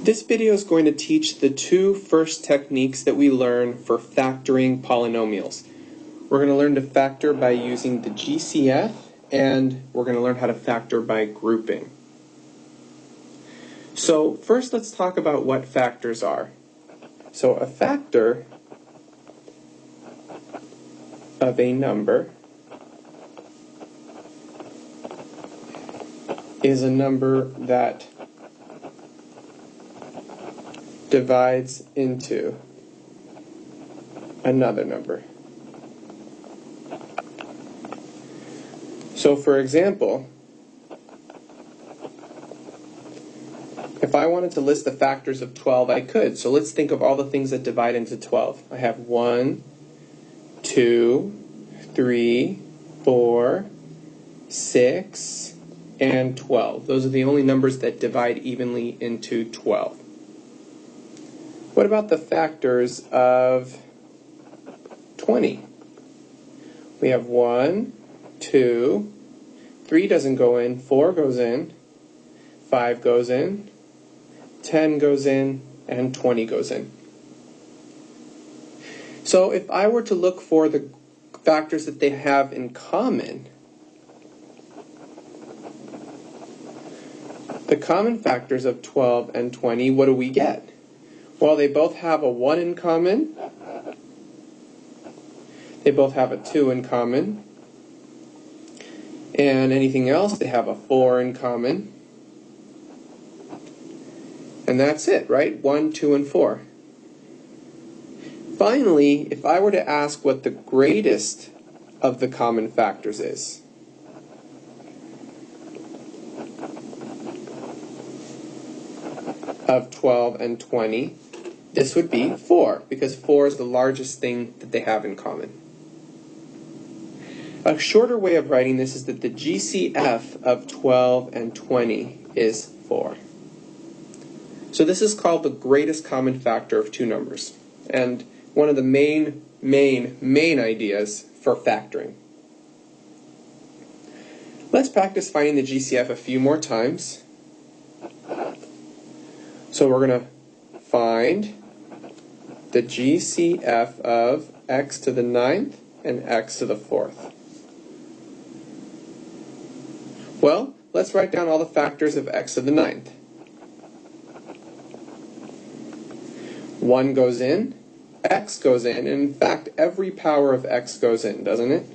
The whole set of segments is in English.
This video is going to teach the two first techniques that we learn for factoring polynomials. We're going to learn to factor by using the GCF, and we're going to learn how to factor by grouping. So first let's talk about what factors are. So a factor of a number is a number that divides into another number. So for example, if I wanted to list the factors of 12, I could. So let's think of all the things that divide into 12. I have 1, 2, 3, 4, 6, and 12. Those are the only numbers that divide evenly into 12. What about the factors of 20? We have 1, 2, 3 doesn't go in, 4 goes in, 5 goes in, 10 goes in, and 20 goes in. So if I were to look for the factors that they have in common, the common factors of 12 and 20, what do we get? Well, they both have a 1 in common, they both have a 2 in common, and anything else, they have a 4 in common. And that's it, right? 1, 2, and 4. Finally, if I were to ask what the greatest of the common factors is, of 12 and 20, this would be 4, because 4 is the largest thing that they have in common. A shorter way of writing this is that the GCF of 12 and 20 is 4. So this is called the greatest common factor of two numbers, and one of the main ideas for factoring. Let's practice finding the GCF a few more times. So we're going to find the GCF of x to the 9th and x to the 4th. Well, let's write down all the factors of x to the 9th. 1 goes in, x goes in, and in fact every power of x goes in, doesn't it?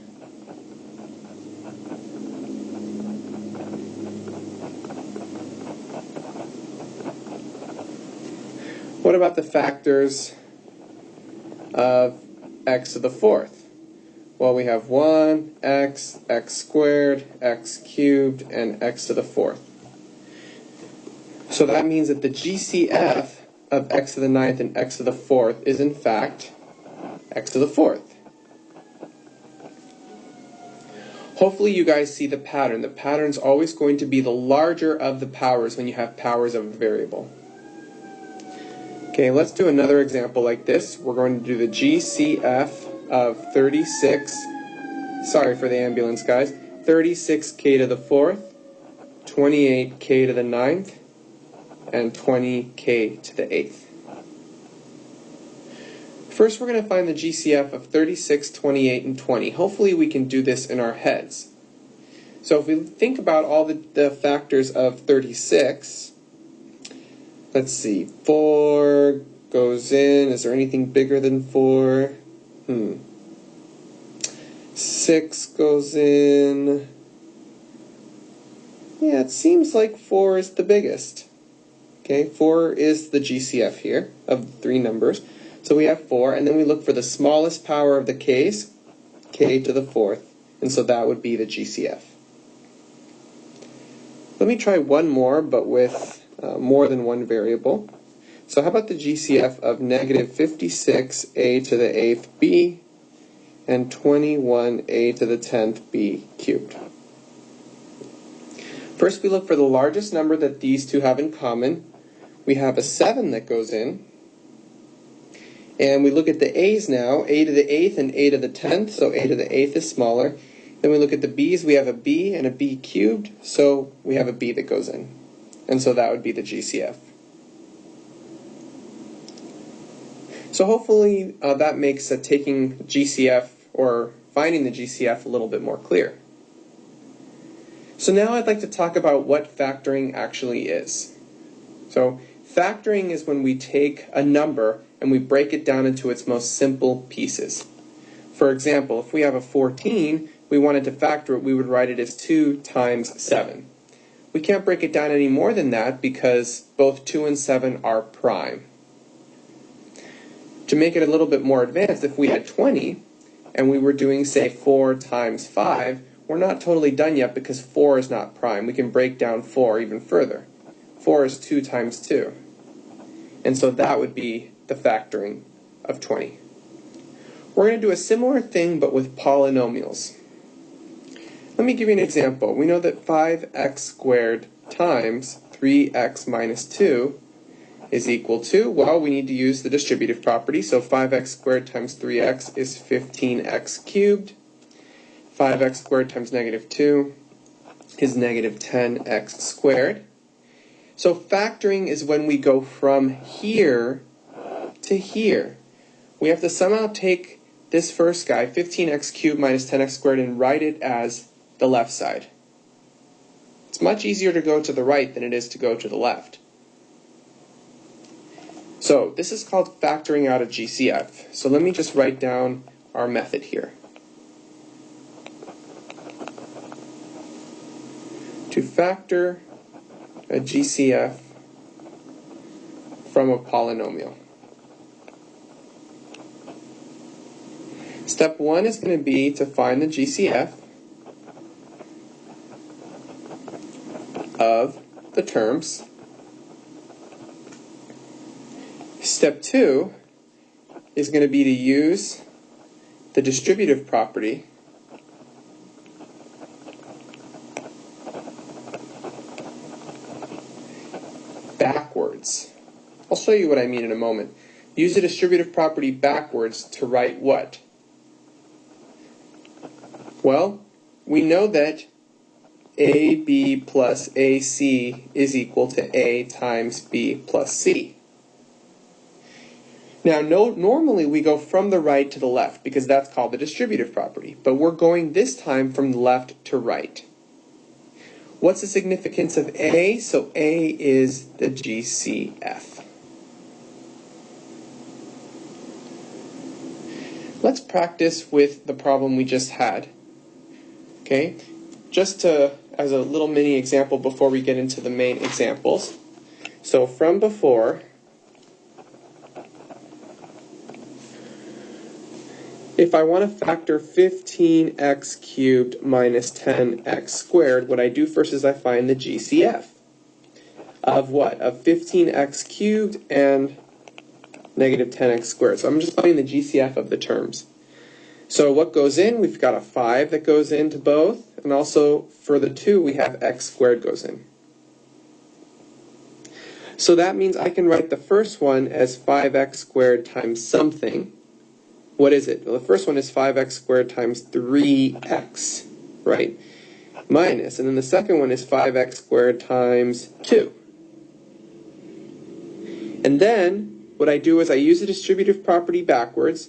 What about the factors of x to the 4th? Well, we have 1, x, x squared, x cubed, and x to the 4th. So that means that the GCF of x to the 9th and x to the 4th is in fact x to the 4th. Hopefully you guys see the pattern. The pattern is always going to be the larger of the powers when you have powers of a variable. Okay, let's do another example like this. We're going to do the GCF of 36, sorry for the ambulance guys, 36k to the 4th, 28k to the 9th, and 20k to the 8th. First we're going to find the GCF of 36, 28, and 20. Hopefully we can do this in our heads. So if we think about all the factors of 36, let's see, 4 goes in. Is there anything bigger than 4? 6 goes in. Yeah, it seems like 4 is the biggest. Okay, 4 is the GCF here of the three numbers. So we have 4, and then we look for the smallest power of the k's, k to the 4th, and so that would be the GCF. Let me try one more, but with more than one variable. So how about the GCF of negative 56a to the 8th b and 21a to the 10th b cubed? First we look for the largest number that these two have in common. We have a 7 that goes in. And we look at the a's now, a to the 8th and a to the 10th, so a to the 8th is smaller. Then we look at the b's, we have a b and a b cubed, so we have a b that goes in. And so that would be the GCF. So hopefully that makes taking GCF or finding the GCF a little bit more clear. So now I'd like to talk about what factoring actually is. So factoring is when we take a number and we break it down into its most simple pieces. For example, if we have a 14, we wanted to factor it, we would write it as 2 times 7. We can't break it down any more than that because both 2 and 7 are prime. To make it a little bit more advanced, if we had 20 and we were doing, say, 4 times 5, we're not totally done yet because 4 is not prime. We can break down 4 even further. 4 is 2 times 2. And so that would be the factoring of 20. We're going to do a similar thing but with polynomials. Let me give you an example. We know that 5x squared times 3x minus 2 is equal to, well, we need to use the distributive property. So 5x squared times 3x is 15x cubed. 5x squared times negative 2 is negative 10x squared. So factoring is when we go from here to here. We have to somehow take this first guy, 15x cubed minus 10x squared, and write it as the left side. It's much easier to go to the right than it is to go to the left. So this is called factoring out a GCF. So let me just write down our method here. To factor a GCF from a polynomial. Step 1 is going to be to find the GCF of the terms. Step 2 is going to be to use the distributive property backwards. I'll show you what I mean in a moment. Use the distributive property backwards to write what? Well, we know that AB plus AC is equal to A times B plus C. Now, normally we go from the right to the left because that's called the distributive property, but we're going this time from left to right. What's the significance of A? So A is the GCF. Let's practice with the problem we just had. Okay, just as a little mini example before we get into the main examples. So from before, if I want to factor 15x cubed minus 10x squared, what I do first is I find the GCF of what? Of 15x cubed and negative 10x squared. So I'm just finding the GCF of the terms. So what goes in? We've got a 5 that goes into both, and also for the 2 we have x squared goes in. So that means I can write the first one as 5x squared times something. What is it? Well, the first one is 5x squared times 3x, right? Minus, and then the second one is 5x squared times 2. And then what I do is I use the distributive property backwards.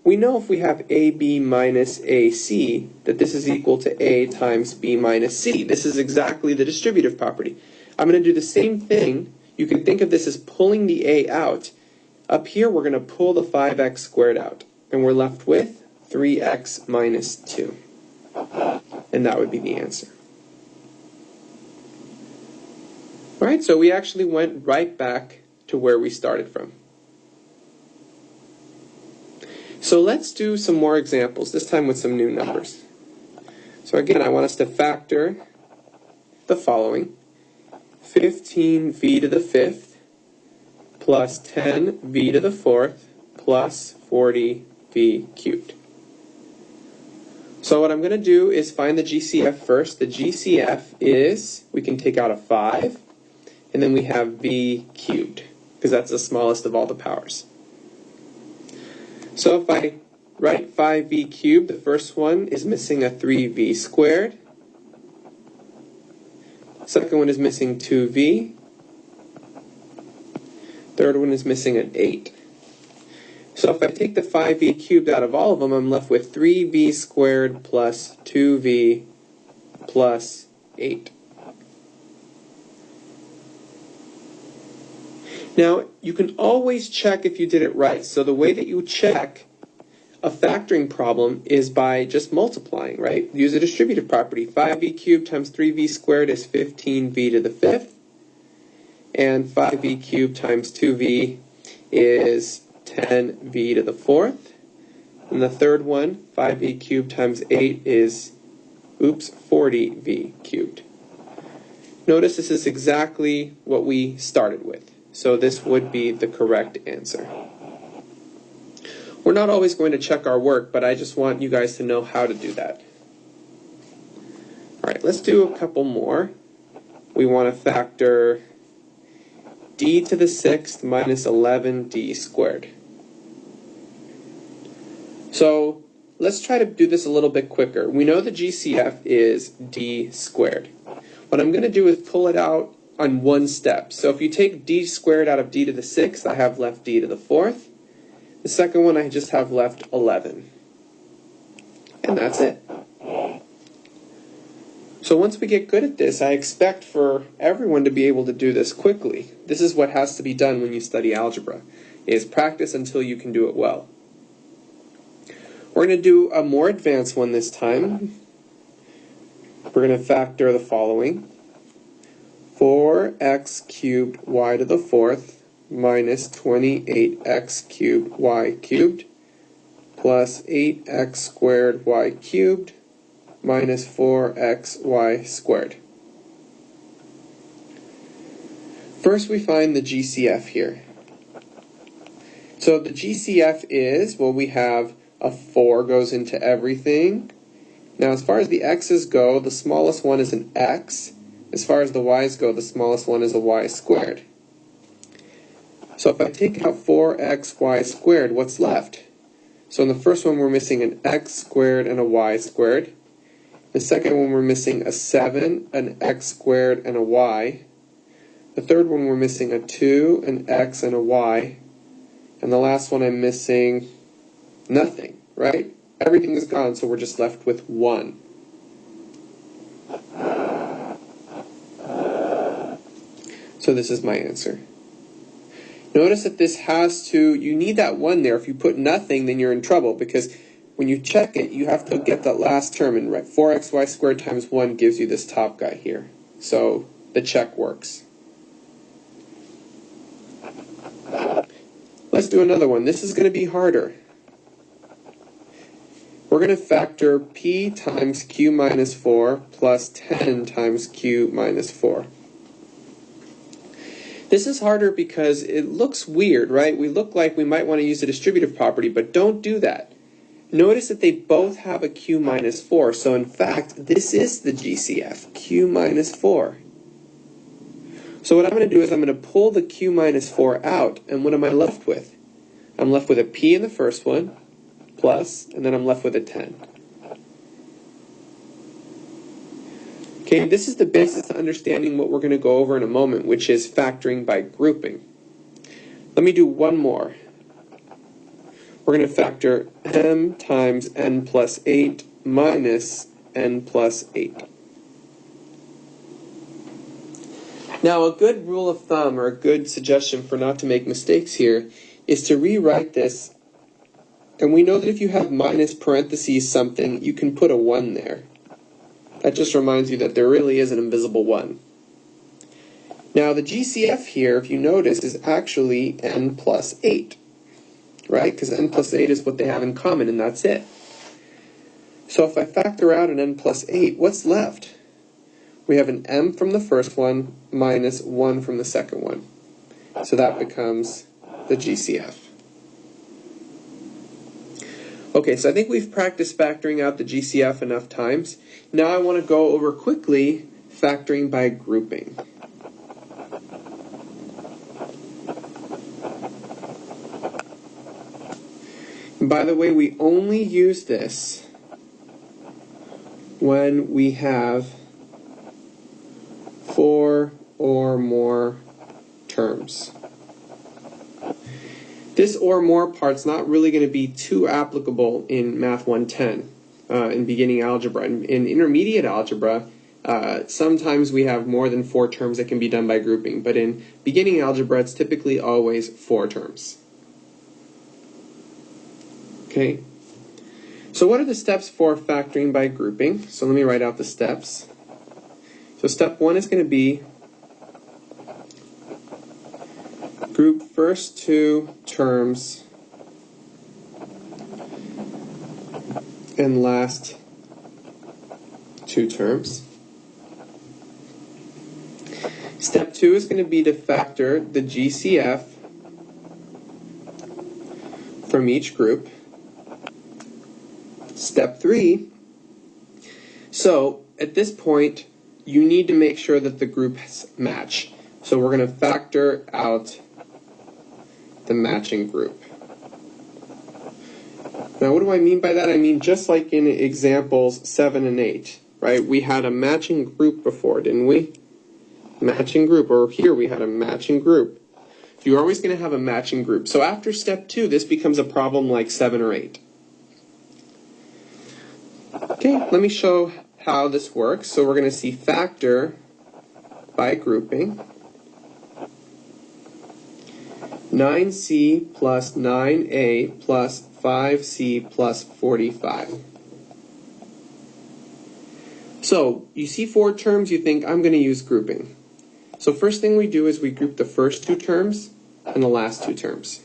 We know if we have AB minus AC that this is equal to A times B minus C. This is exactly the distributive property. I'm going to do the same thing. You can think of this as pulling the A out. Up here we're going to pull the 5x squared out. And we're left with 3x minus 2. And that would be the answer. All right, so we actually went right back to where we started from. So let's do some more examples, this time with some new numbers. So again, I want us to factor the following. 15v to the 5th plus 10v to the 4th plus 40v cubed. So what I'm going to do is find the GCF first. The GCF is, we can take out a 5, and then we have v cubed, because that's the smallest of all the powers. So if I write 5v cubed, the first one is missing a 3v squared. Second one is missing 2v. Third one is missing an 8. So if I take the 5v cubed out of all of them, I'm left with 3v squared plus 2v plus 8. Now, you can always check if you did it right. So the way that you check a factoring problem is by just multiplying, right? Use a distributive property. 5v cubed times 3v squared is 15v to the 5th. And 5v cubed times 2v is 10v to the 4th. And the third one, 5v cubed times 8 is, 40v cubed. Notice this is exactly what we started with. So this would be the correct answer. We're not always going to check our work, but I just want you guys to know how to do that. All right, let's do a couple more. We want to factor d to the 6th minus 11d squared. So let's try to do this a little bit quicker. We know the GCF is d squared. What I'm going to do is pull it out on one step. So if you take d squared out of d to the 6th, I have left d to the 4th. The second one, I just have left 11. And that's it. So once we get good at this, I expect for everyone to be able to do this quickly. This is what has to be done when you study algebra, is practice until you can do it well. We're going to do a more advanced one this time. We're going to factor the following. 4x cubed y to the 4th minus 28x cubed y cubed plus 8x squared y cubed minus 4xy squared. First we find the GCF here. So the GCF is, well, we have a 4 goes into everything. Now as far as the x's go, the smallest one is an x. As far as the y's go, the smallest one is a y squared. So if I take out 4xy squared, what's left? So in the first one we're missing an x squared and a y squared. The second one we're missing a 7, an x squared, and a y. The third one we're missing a 2, an x, and a y. And the last one I'm missing nothing, right? Everything is gone, so we're just left with 1. So this is my answer. Notice that this has to, you need that 1 there. If you put nothing, then you're in trouble, because when you check it, you have to get that last term in right. 4xy squared times 1 gives you this top guy here. So the check works. Let's do another one. This is going to be harder. We're going to factor p times q minus 4 plus 10 times q minus 4. This is harder because it looks weird, right? We look like we might want to use a distributive property, but don't do that. Notice that they both have a q minus 4, so in fact, this is the GCF, q minus 4. So what I'm going to do is I'm going to pull the q minus 4 out, and what am I left with? I'm left with a p in the first one, plus, and then I'm left with a 10. Okay, this is the basis to understanding what we're going to go over in a moment, which is factoring by grouping. Let me do one more. We're going to factor m times n plus 8 minus n plus 8. Now, a good rule of thumb, or a good suggestion for not to make mistakes here, is to rewrite this. And we know that if you have minus parentheses something, you can put a 1 there. That just reminds you that there really is an invisible 1. Now, the GCF here, if you notice, is actually n plus 8. Right? Because n plus 8 is what they have in common, and that's it. So if I factor out an n plus 8, what's left? We have an m from the first one minus 1 from the second one. So that becomes the GCF. Okay, so I think we've practiced factoring out the GCF enough times. Now I want to go over quickly factoring by grouping. And by the way, we only use this when we have 4 or more terms. This or more part's not really going to be too applicable in Math 110, in beginning algebra. In intermediate algebra, sometimes we have more than 4 terms that can be done by grouping, but in beginning algebra, it's typically always 4 terms. Okay? So what are the steps for factoring by grouping? So let me write out the steps. So step 1 is going to be group first 2 terms and last 2 terms. Step 2 is going to be to factor the GCF from each group. Step 3, so at this point you need to make sure that the groups match. So we're going to factor out the matching group. Now what do I mean by that? I mean just like in examples 7 and 8, right? We had a matching group before, didn't we? Matching group, or here we had a matching group. You're always going to have a matching group. So after step 2, this becomes a problem like 7 or 8. Okay, let me show how this works. So we're going to see factor by grouping. 9c plus 9a plus 5c plus 45. So you see 4 terms, you think, I'm going to use grouping. So first thing we do is we group the first 2 terms and the last 2 terms.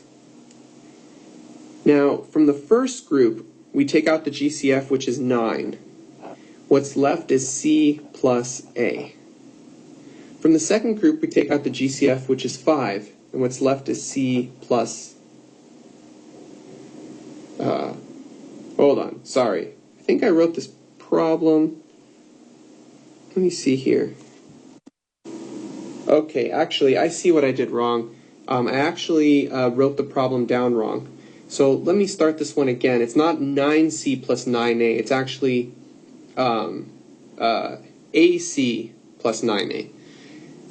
Now, from the first group, we take out the GCF, which is 9. What's left is C plus A. From the second group, we take out the GCF, which is 5. And what's left is C plus... hold on, sorry. I think I wrote this problem. Let me see here. Okay, actually, I see what I did wrong. I actually wrote the problem down wrong. So let me start this one again. It's not 9c plus 9a. It's actually AC plus 9a.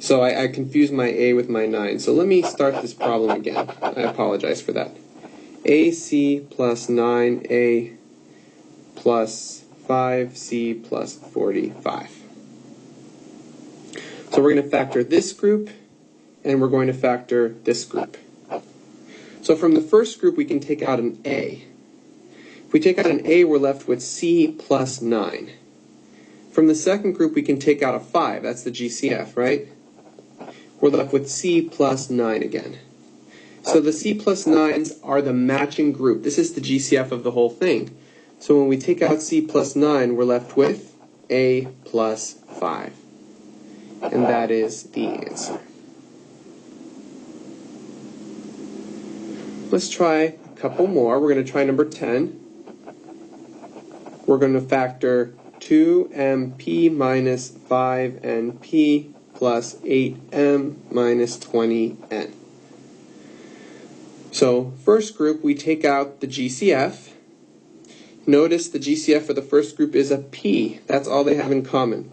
So I confused my a with my 9. So let me start this problem again. I apologize for that. AC plus 9a plus 5c plus 45. So we're going to factor this group, and we're going to factor this group. So from the first group, we can take out an A. If we take out an A, we're left with C plus 9. From the second group, we can take out a 5. That's the GCF, right? We're left with C plus 9 again. So the C plus 9s are the matching group. This is the GCF of the whole thing. So when we take out C plus 9, we're left with A plus 5. And that is the answer. Let's try a couple more. We're going to try number 10. We're going to factor 2mp minus 5np plus 8m minus 20n. So first group, we take out the GCF. Notice the GCF for the first group is a p. That's all they have in common.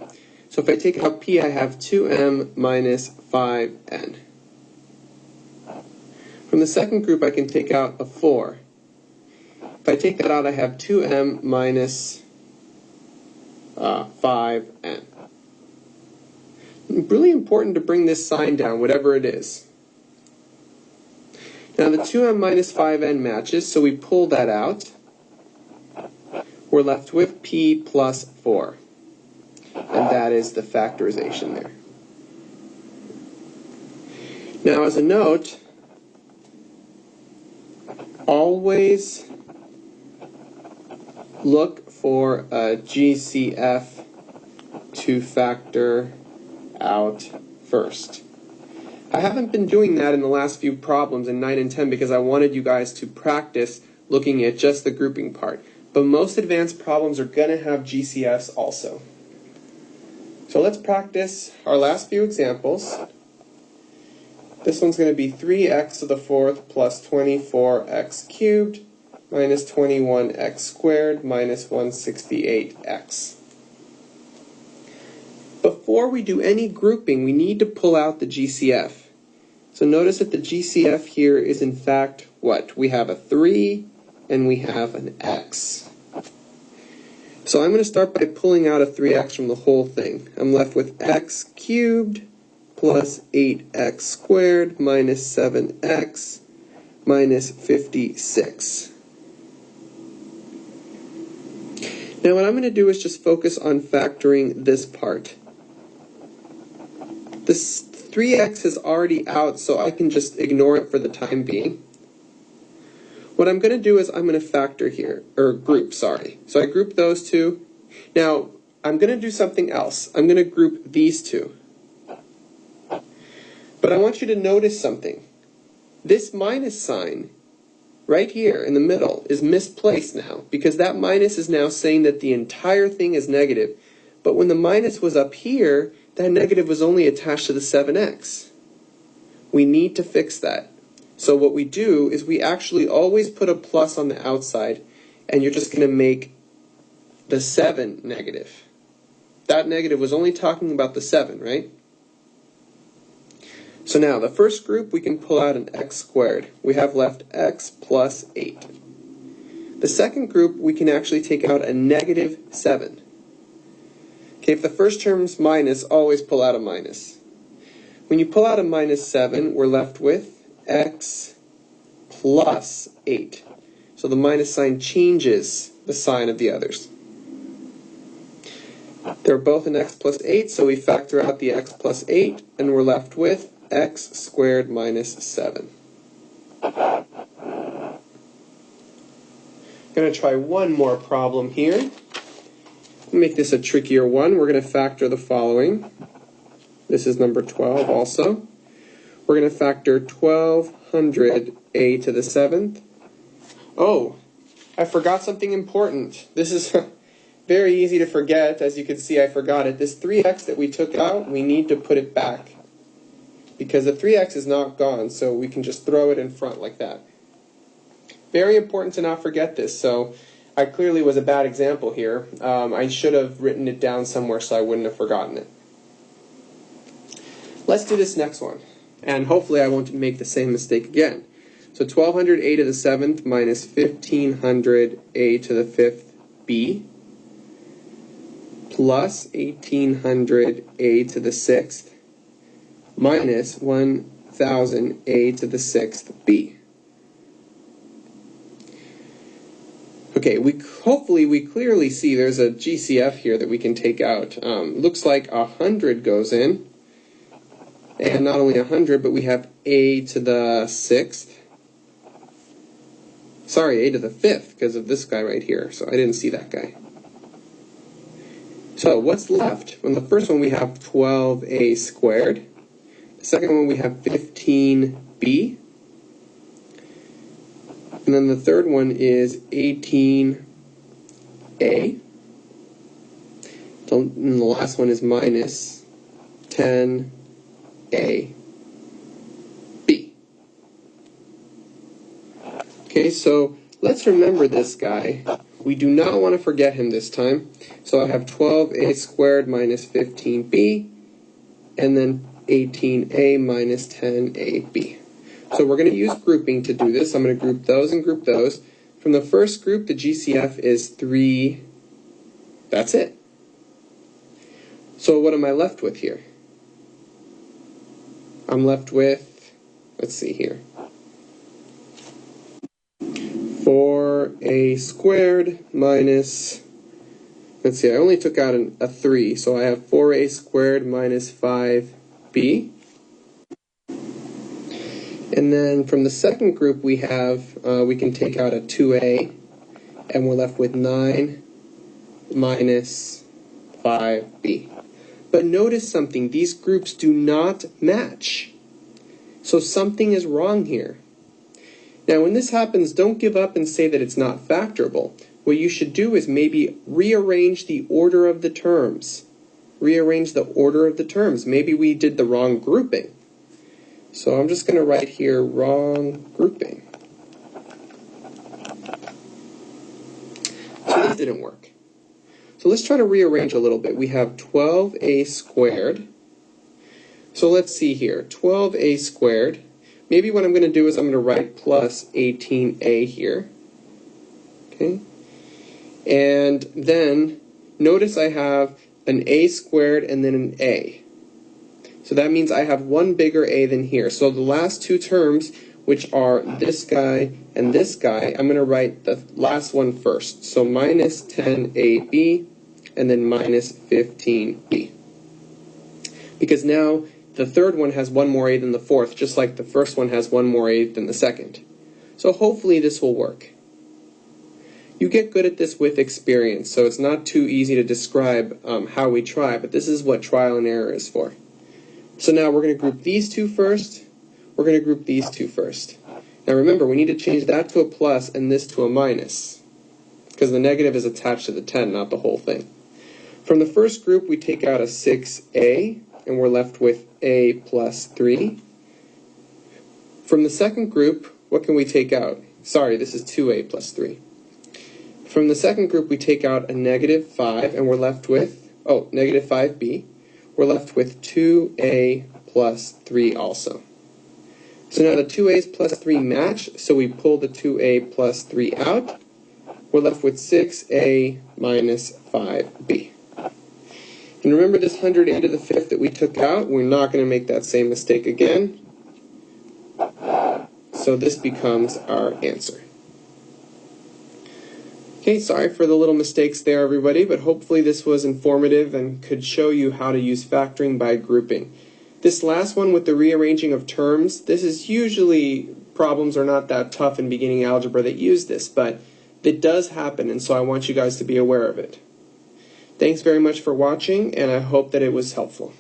So if I take out p, I have 2m minus 5n. From the second group, I can take out a 4. If I take that out, I have 2m minus 5n. Really important to bring this sign down, whatever it is. Now the 2m minus 5n matches, so we pull that out. We're left with p plus 4. And that is the factorization there. Now as a note, always look for a GCF to factor out first. I haven't been doing that in the last few problems in 9 and 10 because I wanted you guys to practice looking at just the grouping part. But most advanced problems are going to have GCFs also. So let's practice our last few examples. This one's going to be 3x to the 4th plus 24x cubed minus 21x squared minus 168x. Before we do any grouping, we need to pull out the GCF. So notice that the GCF here is in fact what? We have a 3 and we have an x. So I'm going to start by pulling out a 3x from the whole thing. I'm left with x cubed plus 8x squared minus 7x minus 56. Now what I'm going to do is just focus on factoring this part. This 3x is already out, so I can just ignore it for the time being. What I'm going to do is I'm going to factor here, or group, sorry. So I group those two. Now, I'm going to do something else. I'm going to group these two. But I want you to notice something. This minus sign right here in the middle is misplaced now, because that minus is now saying that the entire thing is negative. But when the minus was up here, that negative was only attached to the 7x. We need to fix that. So what we do is we actually always put a plus on the outside, and you're just going to make the 7 negative. That negative was only talking about the 7, right? So now, the first group, we can pull out an x squared. We have left x plus 8. The second group, we can actually take out a negative 7. Okay, if the first term's minus, always pull out a minus. When you pull out a minus 7, we're left with x plus 8. So the minus sign changes the sign of the others. They're both an x plus 8, so we factor out the x plus 8, and we're left with x squared minus 7. I'm going to try one more problem here. Make this a trickier one. We're going to factor the following. This is number 12 also. We're going to factor 1200a to the 7th. Oh, I forgot something important. This is very easy to forget. As you can see, I forgot it. This 3x that we took out, we need to put it back, because the 3x is not gone, so we can just throw it in front like that. Very important to not forget this. So I clearly was a bad example here. I should have written it down somewhere so I wouldn't have forgotten it. Let's do this next one, and hopefully I won't make the same mistake again. So 1200a to the 7th minus 1500a to the 5th b plus 1800a to the 6th minus 1000a to the 6th b. Okay, hopefully we clearly see there's a GCF here that we can take out. Looks like 100 goes in. And not only 100, but we have a to the 6th. Sorry, a to the 5th, because of this guy right here. So I didn't see that guy. So what's left? From the first one we have 12a squared. The second one we have 15b. And then the third one is 18a. And the last one is minus 10a b. Okay, so let's remember this guy. We do not want to forget him this time. So I have 12a squared minus 15b, and then 18a minus 10ab. So we're going to use grouping to do this. I'm going to group those and group those. From the first group, the GCF is 3. That's it. So what am I left with here? I'm left with, let's see here, 4a squared minus, let's see, I only took out a 3, so I have 4a squared minus 5b. And then from the second group we have, we can take out a 2a, and we're left with 9 minus 5b. But notice something, these groups do not match. So something is wrong here. Now when this happens, don't give up and say that it's not factorable. What you should do is maybe rearrange the order of the terms. Rearrange the order of the terms. Maybe we did the wrong grouping. So I'm just going to write here wrong grouping. So this didn't work. So let's try to rearrange a little bit. We have 12a squared. So let's see here. 12a squared. maybe what I'm going to do is I'm going to write plus 18a here. Okay? And then notice I have an a squared and then an a. So that means I have one bigger a than here. So the last two terms, which are this guy and this guy, I'm going to write the last one first. So minus 10ab and then minus 15b. Because now the third one has one more a than the fourth, just like the first one has one more a than the second. So hopefully this will work. You get good at this with experience, so it's not too easy to describe how we try, but this is what trial and error is for. So now we're going to group these two first. We're going to group these two first. Now remember, we need to change that to a plus and this to a minus, because the negative is attached to the 10, not the whole thing. From the first group, we take out a 6a, and we're left with a plus 3. From the second group, what can we take out? Sorry, this is 2a plus 3. From the second group, we take out a negative 5, and we're left with, negative 5b. We're left with 2a plus 3 also. So now the 2a's plus 3 match, so we pull the 2a plus 3 out. We're left with 6a minus 5b. And remember this 100a to the 5th that we took out? We're not going to make that same mistake again. So this becomes our answer. Okay, sorry for the little mistakes there, everybody, but hopefully this was informative and could show you how to use factoring by grouping. This last one with the rearranging of terms, this is usually, problems are not that tough in beginning algebra that use this, but it does happen, and so I want you guys to be aware of it. Thanks very much for watching, and I hope that it was helpful.